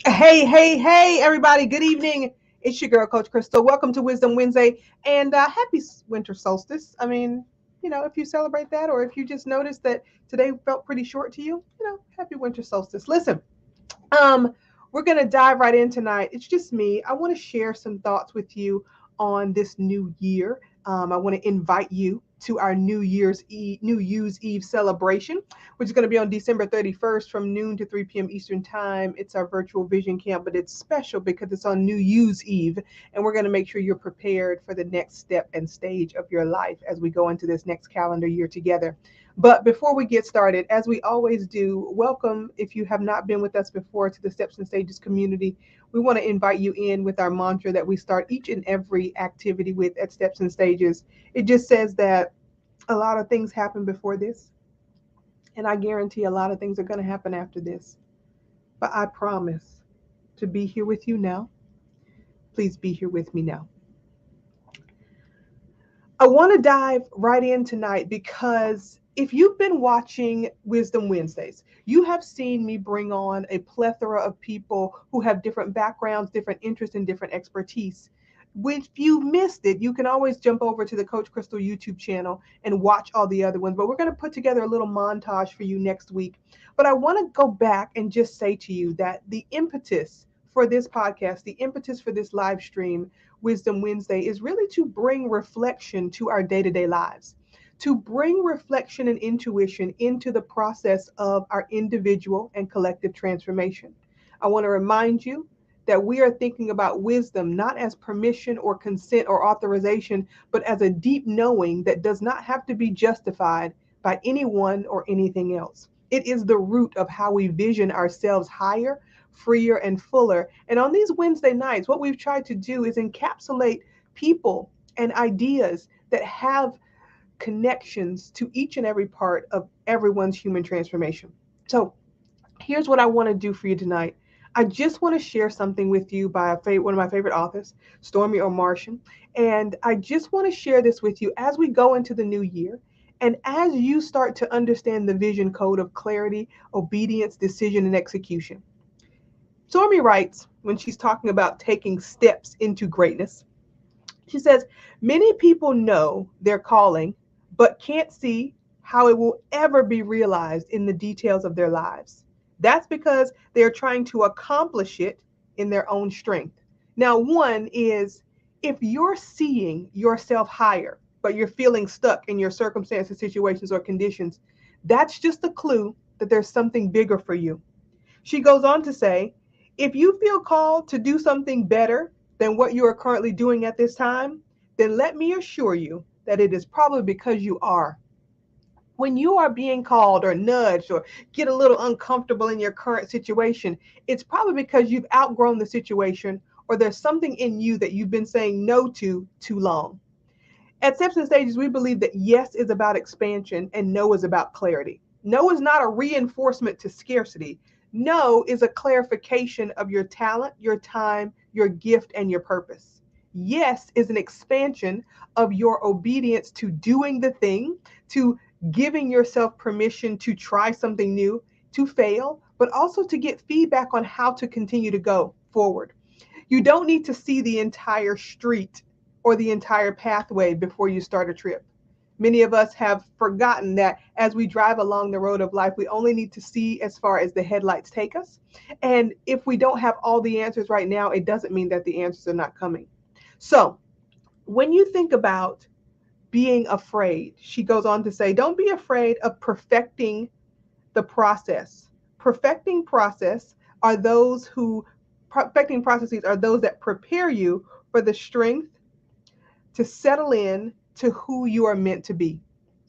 Hey, everybody. Good evening. It's your girl, Coach Crystal. Welcome to Wisdom Wednesday and happy winter solstice. I mean, if you celebrate that or if you just noticed that today felt pretty short to you, happy winter solstice. Listen, um, we're going to dive right in tonight. It's just me. I want to share some thoughts with you on this new year. I want to invite you to our New Year's Eve celebration, which is going to be on December 31st from noon to 3 p.m. Eastern Time. It's our virtual vision camp, but it's special because it's on New Year's Eve, and we're going to make sure you're prepared for the next step and stage of your life as we go into this next calendar year together. But before we get started, as we always do, welcome if you have not been with us before to the Steps and Stages community. We want to invite you in with our mantra that we start each and every activity with at Steps and Stages. It just says that a lot of things happen before this, and I guarantee a lot of things are going to happen after this. But I promise to be here with you now. Please be here with me now. I want to dive right in tonight because if you've been watching Wisdom Wednesdays, you have seen me bring on a plethora of people who have different backgrounds, different interests, and different expertise. If you missed it, you can always jump over to the Coach Crystal YouTube channel and watch all the other ones. But we're going to put together a little montage for you next week. But I want to go back and just say to you that the impetus for this podcast, the impetus for this live stream, Wisdom Wednesday, is really to bring reflection to our day to day lives, to bring reflection and intuition into the process of our individual and collective transformation. I want to remind you that we are thinking about wisdom not as permission or consent or authorization, but as a deep knowing that does not have to be justified by anyone or anything else. It is the root of how we vision ourselves higher, freer, and fuller. And on these Wednesday nights, what we've tried to do is encapsulate people and ideas that have connections to each and every part of everyone's human transformation. So, here's what I want to do for you tonight. I just want to share something with you by one of my favorite authors, Stormy O'Martian. And I just want to share this with you as we go into the new year. And as you start to understand the vision code of clarity, obedience, decision, and execution. Stormy writes, when she's talking about taking steps into greatness, she says, many people know their calling, but can't see how it will ever be realized in the details of their lives. That's because they're trying to accomplish it in their own strength. Now, one is if you're seeing yourself higher, but you're feeling stuck in your circumstances, situations, or conditions, that's just a clue that there's something bigger for you. She goes on to say, if you feel called to do something better than what you are currently doing at this time, then let me assure you that it is probably because you are. When you are being called or nudged or get a little uncomfortable in your current situation, it's probably because you've outgrown the situation or there's something in you that you've been saying no to too long. At Steps and Stages, we believe that yes is about expansion and no is about clarity. No is not a reinforcement to scarcity. No is a clarification of your talent, your time, your gift, and your purpose. Yes is an expansion of your obedience to doing the thing, to giving yourself permission to try something new, to fail, but also to get feedback on how to continue to go forward. You don't need to see the entire street or the entire pathway before you start a trip. Many of us have forgotten that as we drive along the road of life, we only need to see as far as the headlights take us. And if we don't have all the answers right now, it doesn't mean that the answers are not coming. So when you think about being afraid, she goes on to say, don't be afraid of perfecting the process. Perfecting process are those who Perfecting processes are those that prepare you for the strength to settle in to who you are meant to be.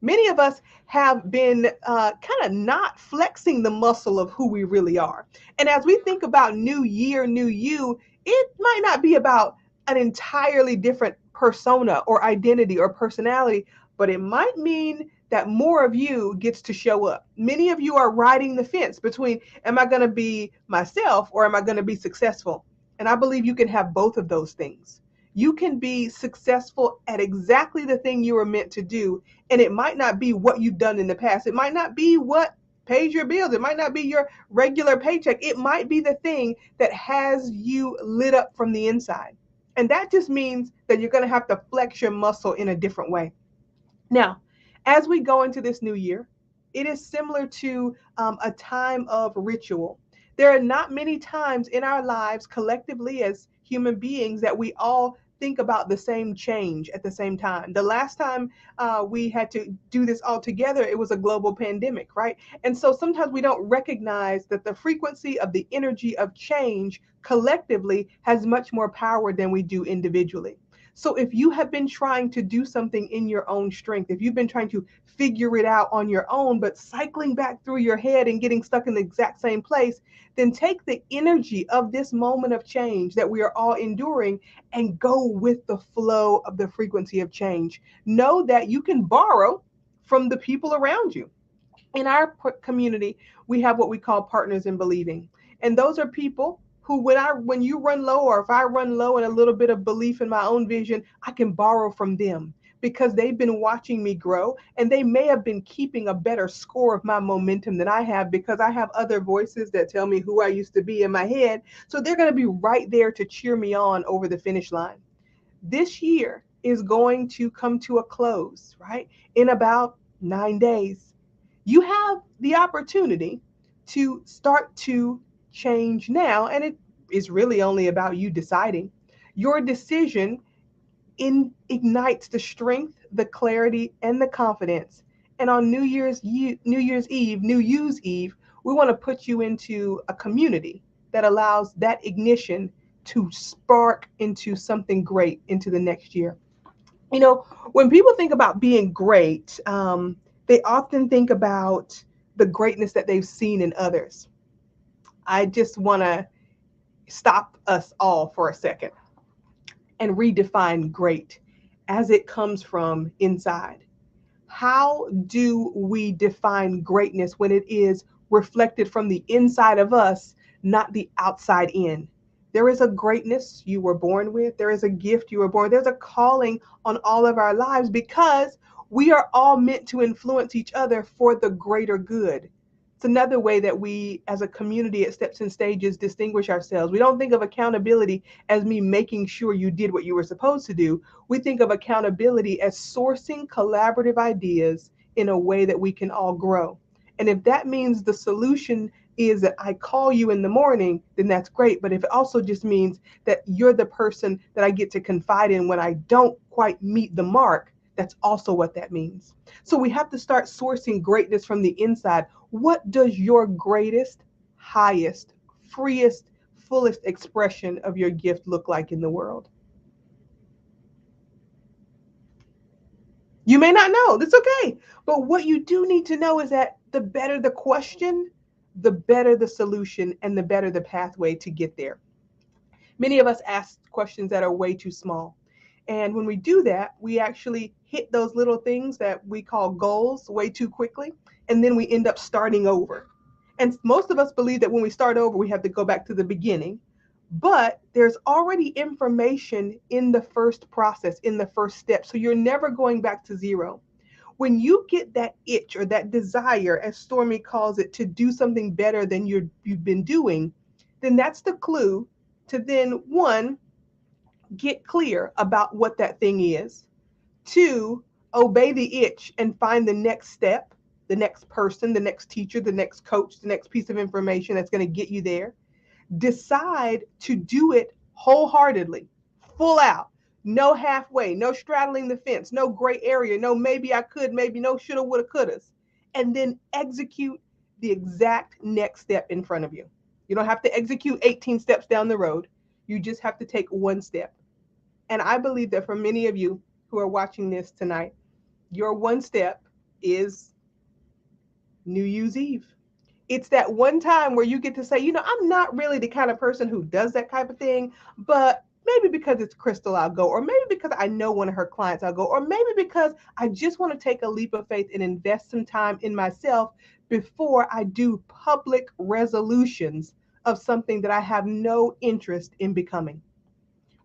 Many of us have been kind of not flexing the muscle of who we really are. And as we think about new year, new you, it might not be about an entirely different persona or identity or personality, but it might mean that more of you gets to show up. Many of you are riding the fence between, am I going to be myself or am I going to be successful? And I believe you can have both of those things. You can be successful at exactly the thing you were meant to do, and it might not be what you've done in the past. It might not be what pays your bills. It might not be your regular paycheck. It might be the thing that has you lit up from the inside. And that just means that you're going to have to flex your muscle in a different way. Now, as we go into this new year, it is similar to a time of ritual. There are not many times in our lives collectively as human beings that we all think about the same change at the same time. The last time we had to do this all together, it was a global pandemic, right? And so sometimes we don't recognize that the frequency of the energy of change collectively has much more power than we do individually. So if you have been trying to do something in your own strength, if you've been trying to figure it out on your own, but cycling back through your head and getting stuck in the exact same place, then take the energy of this moment of change that we are all enduring and go with the flow of the frequency of change. Know that you can borrow from the people around you. In our community, we have what we call partners in believing. And those are people who, when you run low, or if I run low in a little bit of belief in my own vision, I can borrow from them because they've been watching me grow, and they may have been keeping a better score of my momentum than I have because I have other voices that tell me who I used to be in my head. So they're going to be right there to cheer me on over the finish line. This year is going to come to a close, right? In about 9 days. You have the opportunity to start to change now, and it is really only about you deciding. Your decision ignites the strength, the clarity, and the confidence. And on New Year's Eve, New Year's Eve, we want to put you into a community that allows that ignition to spark into something great into the next year. You know, when people think about being great, they often think about the greatness that they've seen in others. I just want to stop us all for a second and redefine great as it comes from inside. How do we define greatness when it is reflected from the inside of us, not the outside in? There is a greatness you were born with. There is a gift you were born. There's a calling on all of our lives because we are all meant to influence each other for the greater good. It's another way that we, as a community at Steps and Stages, distinguish ourselves. We don't think of accountability as me making sure you did what you were supposed to do. We think of accountability as sourcing collaborative ideas in a way that we can all grow. And if that means the solution is that I call you in the morning, then that's great. But if it also just means that you're the person that I get to confide in when I don't quite meet the mark, that's also what that means. So we have to start sourcing greatness from the inside. What does your greatest, highest, freest, fullest expression of your gift look like in the world? You may not know. That's okay. But what you do need to know is that the better the question, the better the solution, and the better the pathway to get there. Many of us ask questions that are way too small. And when we do that, we actually hit those little things that we call goals way too quickly. And then we end up starting over. And most of us believe that when we start over, we have to go back to the beginning. But there's already information in the first process, in the first step. So you're never going back to zero. When you get that itch or that desire, as Stormy calls it, to do something better than you've been doing, then that's the clue to then, one, get clear about what that thing is. Two, obey the itch and find the next step, the next person, the next teacher, the next coach, the next piece of information that's going to get you there. Decide to do it wholeheartedly, full out, no halfway, no straddling the fence, no gray area, no maybe I could, maybe no shoulda, woulda, couldas. And then execute the exact next step in front of you. You don't have to execute 18 steps down the road. You just have to take one step. And I believe that for many of you who are watching this tonight, your one step is New Year's Eve. It's that one time where you get to say, I'm not really the kind of person who does that type of thing, but maybe because it's Crystal, I'll go, or maybe because I know one of her clients, I'll go, or maybe because I just want to take a leap of faith and invest some time in myself before I do public resolutions of something that I have no interest in becoming.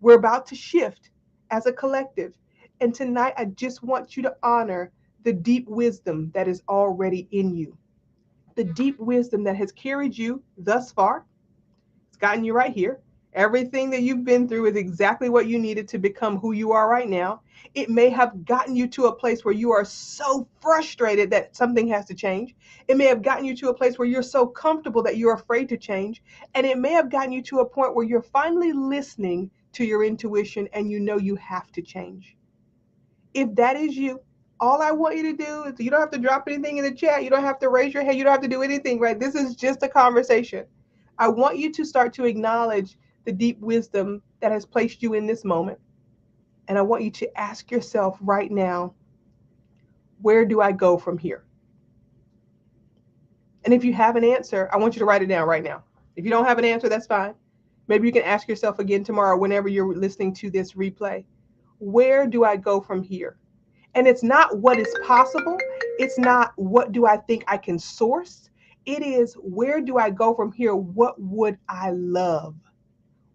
We're about to shift as a collective. And tonight, I just want you to honor the deep wisdom that is already in you. The deep wisdom that has carried you thus far, it's gotten you right here. Everything that you've been through is exactly what you needed to become who you are right now. It may have gotten you to a place where you are so frustrated that something has to change. It may have gotten you to a place where you're so comfortable that you're afraid to change. And it may have gotten you to a point where you're finally listening to your intuition and you know you have to change. If that is you, all I want you to do is, you don't have to drop anything in the chat. You don't have to raise your hand. You don't have to do anything, right? This is just a conversation. I want you to start to acknowledge the deep wisdom that has placed you in this moment. And I want you to ask yourself right now, where do I go from here? And if you have an answer, I want you to write it down right now. If you don't have an answer, that's fine. Maybe you can ask yourself again tomorrow whenever you're listening to this replay. Where do I go from here? And it's not what is possible. It's not what do I think I can source. It is, where do I go from here? What would I love?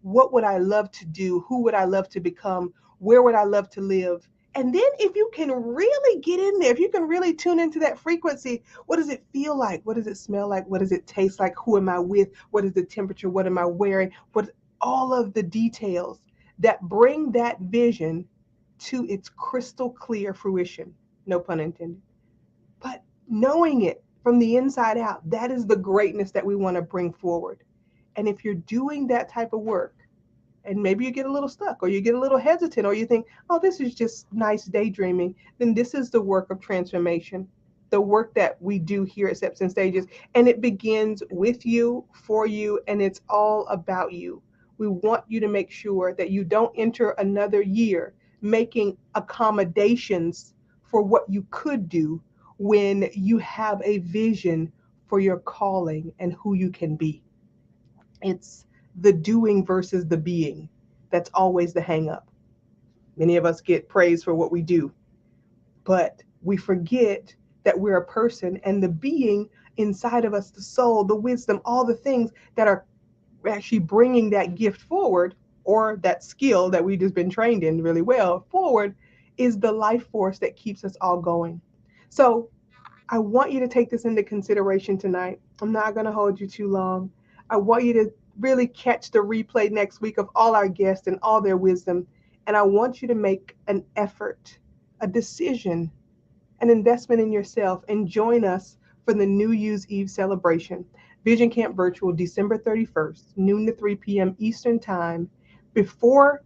What would I love to do? Who would I love to become? Where would I love to live? And then if you can really get in there, if you can really tune into that frequency, what does it feel like? What does it smell like? What does it taste like? Who am I with? What is the temperature? What am I wearing? What, all of the details that bring that vision to its crystal clear fruition, no pun intended. But knowing it from the inside out, that is the greatness that we want to bring forward. And if you're doing that type of work, and maybe you get a little stuck or you get a little hesitant or you think, oh, this is just nice daydreaming, then this is the work of transformation, the work that we do here at Steps and Stages. And it begins with you, for you, and it's all about you. We want you to make sure that you don't enter another year making accommodations for what you could do when you have a vision for your calling and who you can be. It's the doing versus the being. That's always the hang up. Many of us get praise for what we do, but we forget that we're a person, and the being inside of us, the soul, the wisdom, all the things that are actually bringing that gift forward, or that skill that we've just been trained in really well forward, is the life force that keeps us all going. So I want you to take this into consideration tonight. I'm not going to hold you too long. I want you to really catch the replay next week of all our guests and all their wisdom. And I want you to make an effort, a decision, an investment in yourself, and join us for the New Year's Eve celebration. Vision Camp Virtual, December 31st, noon to 3 p.m. Eastern Time. Before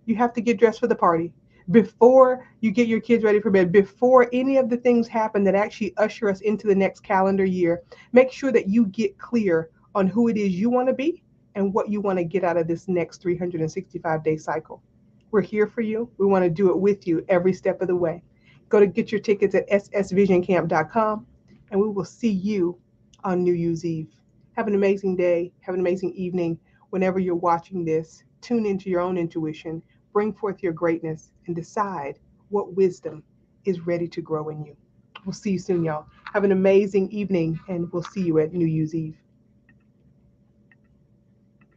you have to get dressed for the party, before you get your kids ready for bed, before any of the things happen that actually usher us into the next calendar year, make sure that you get clear on who it is you want to be and what you want to get out of this next 365-day cycle. We're here for you. We want to do it with you every step of the way. Go to get your tickets at ssvisioncamp.com, and we will see you on New Year's Eve. Have an amazing day. Have an amazing evening. Whenever you're watching this, tune into your own intuition, bring forth your greatness, and decide what wisdom is ready to grow in you. We'll see you soon, y'all. Have an amazing evening, and we'll see you at New Year's Eve.